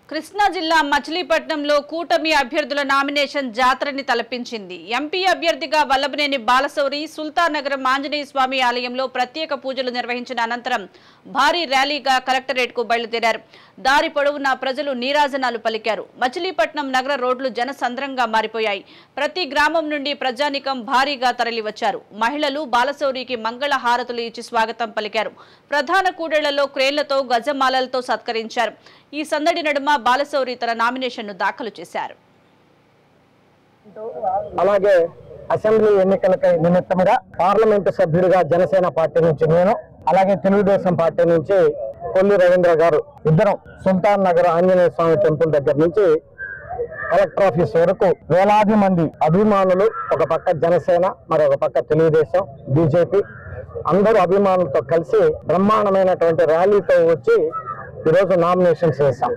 కృష్ణా జిల్లా మచిలీపట్నంలో కూటమి అభ్యర్థుల నామినేషన్ జాతరని తలపించింది. ఎంపీ అభ్యర్థిగా వల్లభనేని బాలశౌరి సుల్తానగరం ఆంజనేయ స్వామి ఆలయంలో ప్రత్యేక పూజలు నిర్వహించిన అనంతరం భారీ ర్యాలీగా కలెక్టరేట్కు బయలుదేరారు. దారి పొడవునా ప్రజలు నీరాజనాలు పలికారు. మచిలీపట్నం నగర రోడ్లు జనసంద్రంగా మారిపోయాయి. ప్రతి గ్రామం నుండి ప్రజానికం భారీగా తరలివచ్చారు. మహిళలు బాలశౌరికి మంగళ హారతులు ఇచ్చి స్వాగతం పలికారు. ప్రధాన కూడళ్లలో క్రేన్లతో గజమాలలతో సత్కరించారు. ఈ సందడి నడుమ బాలశౌరి తన నామినేషన్ ను దాఖలు చేశారు. అలాగే అసెంబ్లీ ఎన్నికలకై నిమిత్తముగా పార్లమెంటు సభ్యుడిగా జనసేన పార్టీ నుంచి నేను, అలాగే తెలుగుదేశం పార్టీ నుంచి కొల్లి రవీంద్ర గారు ఇద్దరం సుల్తాన్ నగర్ ఆంజనేయ స్వామి టెంపుల్ దగ్గర నుంచి కలెక్టర్ ఆఫీస్ వరకు వేలాది మంది అభిమానులు, ఒక పక్క జనసేన, మరొక పక్క తెలుగుదేశం, బీజేపీ అందరూ అభిమానులతో కలిసి బ్రహ్మాండమైనటువంటి ర్యాలీతో వచ్చి ఈరోజు నామినేషన్స్ వేశాం.